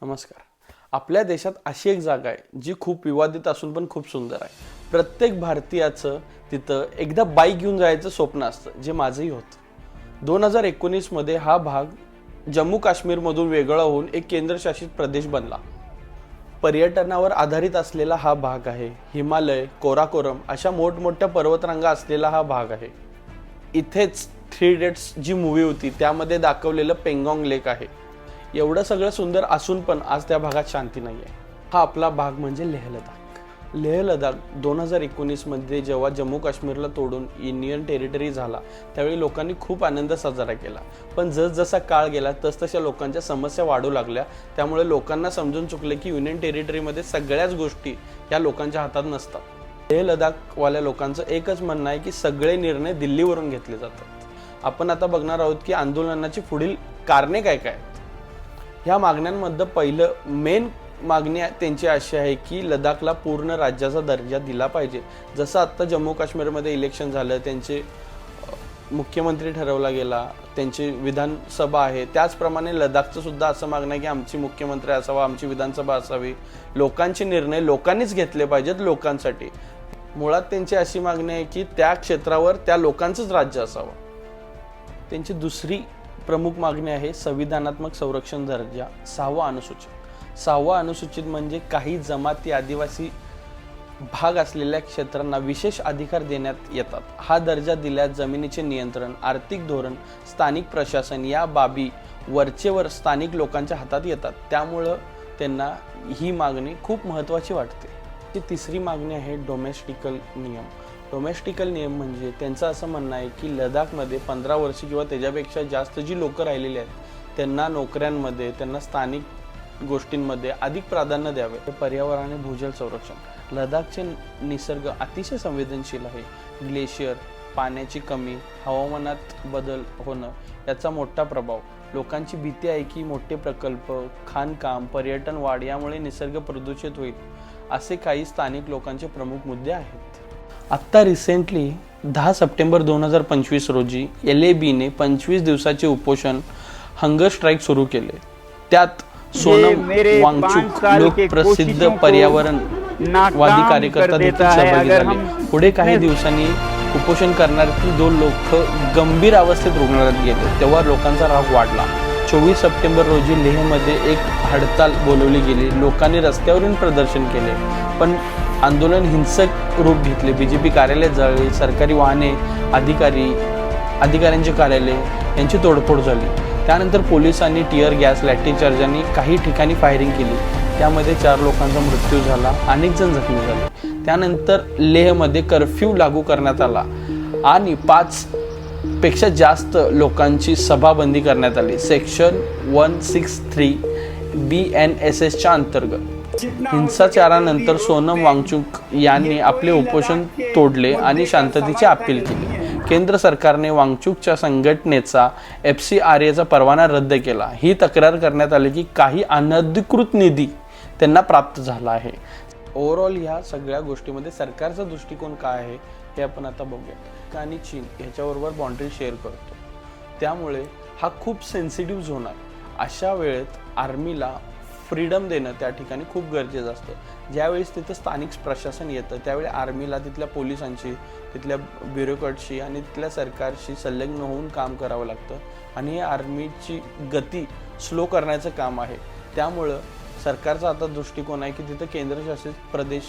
नमस्कार. आपल्या देशात अशी एक जागा आहे जी खूप विवादित असून पण खूप सुंदर आहे. प्रत्येक भारतीयाचं तिथं एकदा बाईक घेऊन जायचं स्वप्न असतं, जे माझंही होतं. 2019 मध्ये हा भाग जम्मू काश्मीरमधून वेगळा होऊन एक केंद्रशासित प्रदेश बनला. पर्यटनावर आधारित असलेला हा भाग आहे. हिमालय, काराकोरम अशा मोठमोठ्या पर्वतरांगा असलेला हा भाग आहे. इथेच 3 इडियट्स जी मूवी होती त्यामध्ये दाखवलेलं पेंगॉंग लेक आहे. एवढं सगळं सुंदर असून पण आज त्या भागात शांती नाही आहे. हा आपला भाग म्हणजे लेह लडाख. लेह लडाख 2019 मध्ये जेव्हा जम्मू काश्मीरला तोडून युनियन टेरिटरी झाला त्यावेळी लोकांनी खूप आनंद साजरा केला. पण जसजसा काळ गेला तसतशा लोकांच्या समस्या वाढू लागल्या. त्यामुळे लोकांना समजून चुकले की युनियन टेरिटरीमध्ये सगळ्याच गोष्टी या लोकांच्या हातात नसतात. लेह लडाखवाल्या लोकांचं एकच म्हणणं आहे की सगळे निर्णय दिल्लीवरून घेतले जातात. आपण आता बघणार आहोत की आंदोलनाची पुढील कारणे काय काय. ह्या मागण्यांमध्ये पहिलं मेन मागणी त्यांची अशी आहे की लडाखला पूर्ण राज्याचा दर्जा दिला पाहिजे. जसं आत्ता जम्मू काश्मीरमध्ये इलेक्शन झालं, त्यांचे मुख्यमंत्री ठरवला गेला, त्यांची विधानसभा आहे, त्याचप्रमाणे लडाखचं सुद्धा असं मागणं आहे की आमची मुख्यमंत्री असावा, आमची विधानसभा असावी. लोकांचे निर्णय लोकांनीच घेतले पाहिजेत लोकांसाठी. मुळात त्यांची अशी मागणी आहे की त्या क्षेत्रावर त्या लोकांचंच राज्य असावं. त्यांची दुसरी प्रमुख मागणी आहे संविधानात्मक संरक्षण दर्जा 6वा अनुसूचित. 6वा अनुसूचित म्हणजे काही जमाती आदिवासी भाग असलेल्या क्षेत्रांना विशेष अधिकार देण्यात येतात. हा दर्जा दिल्यास जमिनीचे नियंत्रण, आर्थिक धोरण, स्थानिक प्रशासन या बाबी वरचेवर स्थानिक लोकांच्या हातात येतात. त्यामुळं त्यांना ही मागणी खूप महत्त्वाची वाटते. ती तिसरी मागणी आहे डोमेस्टिकल नियम. डोमेस्टिकल नियम म्हणजे त्यांचं असं म्हणणं आहे की लडाखमध्ये 15 वर्ष किंवा त्याच्यापेक्षा जास्त जी लोकं राहिलेली आहेत त्यांना नोकऱ्यांमध्ये, त्यांना स्थानिक गोष्टींमध्ये अधिक प्राधान्य द्यावे. पर्यावरण आणि भूजल संरक्षण. लडाखचे निसर्ग अतिशय संवेदनशील आहे. ग्लेशियर, पाण्याची कमी, हवामानात बदल होणं याचा मोठा प्रभाव. लोकांची भीती आहे की मोठे प्रकल्प, खाणकाम, पर्यटन वाढ यामुळे निसर्ग प्रदूषित होईल. असे काही स्थानिक लोकांचे प्रमुख मुद्दे आहेत. आत्ता रिसेंटली 10 सप्टेंबर 2025 रोजी LABने 25 दिवसाचे उपोषण हंगर स्ट्राईक सुरू केले. त्यात सोनम वांगचुक लोक प्रसिद्ध पर्यावरणवादी कार्यकर्ता देखील सहभागी झाले. पुढे काही दिवसांनी उपोषण करणारे 2 लोक गंभीर अवस्थेत रुग्णालयात गेले. तेव्हा लोकांचा राग वाढला. 24 सप्टेंबर रोजी लेहमध्ये एक हडताल बोलवली गेली. लोकांनी रस्त्यावरून प्रदर्शन केले, पण आंदोलन हिंसक रूप घेतले. BJP कार्यालय जळले, सरकारी वाहने, अधिकाऱ्यांचे कार्यालय यांची तोडफोड झाली. त्यानंतर पोलिसांनी टिअर गॅस, लाठीचार्जांनी काही ठिकाणी फायरिंग केली. त्यामध्ये 4 लोकांचा मृत्यू झाला, अनेक जण जखमी झाले. त्यानंतर लेहमध्ये कर्फ्यू लागू करण्यात आला आणि 5 पेक्षा जास्त लोकांची सभाबंदी करण्यात आली. सेक्शन 163 BNSSच्या अंतर्गत. हिंसाचारानंतर सोनम वांगचुक यांनी आपले उपोषण तोडले आणि शांततेची अपील केली. केंद्र सरकारने वांगचुकच्या संघटनेचा FCRAचा परवाना रद्द केला. ही तक्रार करण्यात आली की काही अनधिकृत निधी त्यांना प्राप्त झाला आहे. ओव्हरऑल ह्या सगळ्या गोष्टीमध्ये सरकारचा दृष्टिकोन काय आहे हे आपण आता बघूया. आणि चीन ह्याच्याबरोबर बाउंड्री शेअर करतो, त्यामुळे हा खूप सेन्सिटिव्ह झोन आहे. अशा वेळेत आर्मीला फ्रीडम देणं त्या ठिकाणी खूप गरजेचं असतं. ज्यावेळेस तिथं स्थानिक प्रशासन येतं त्यावेळी आर्मीला तिथल्या पोलिसांशी, तिथल्या ब्युरोक्रॅटशी आणि तिथल्या सरकारशी संलग्न होऊन काम करावं लागतं. आणि हे आर्मीची गती स्लो करण्याचं काम आहे. त्यामुळं सरकारचा आता दृष्टिकोन आहे की तिथं केंद्रशासित प्रदेश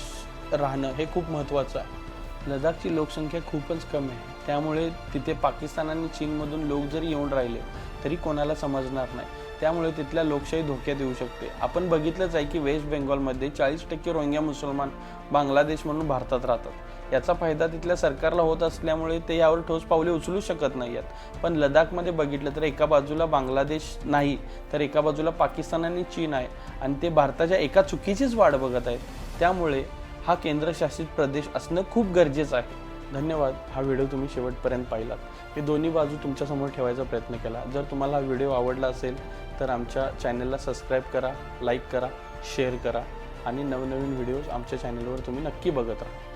राहणं हे खूप महत्त्वाचं आहे. लडाखची लोकसंख्या खूपच कमी आहे, त्यामुळे तिथे पाकिस्तान आणि चीनमधून लोक जरी येऊन राहिले तरी कोणाला समजणार नाही. त्यामुळे तिथल्या लोकशाही धोक्यात येऊ शकते. आपण बघितलंच आहे की वेस्ट बेंगॉलमध्ये 40% रोहिंग्या मुसलमान बांगलादेश म्हणून भारतात राहतात. याचा फायदा तिथल्या सरकारला होत असल्यामुळे ते यावर ठोस पावले उचलू शकत नाही आहेत. पण लडाखमध्ये बघितलं तर एका बाजूला बांगलादेश नाही तर एका बाजूला पाकिस्तान आणि चीन आहे आणि ते भारताच्या एका चुकीचीच वाट बघत आहेत. त्यामुळे हा केंद्रशासित प्रदेश असणं खूप गरजेचं आहे. धन्यवाद. हा व्हिडिओ तुम्ही शेवटपर्यंत पाहिलात. मी दोन्ही बाजू तुमच्यासमोर ठेवायचा प्रयत्न केला. जर तुम्हाला हा व्हिडिओ आवडला असेल तर आमच्या चॅनलला सबस्क्राईब करा, लाईक करा, शेअर करा आणि नवनवीन व्हिडिओज आमच्या चॅनलवर तुम्ही नक्की बघत राहा.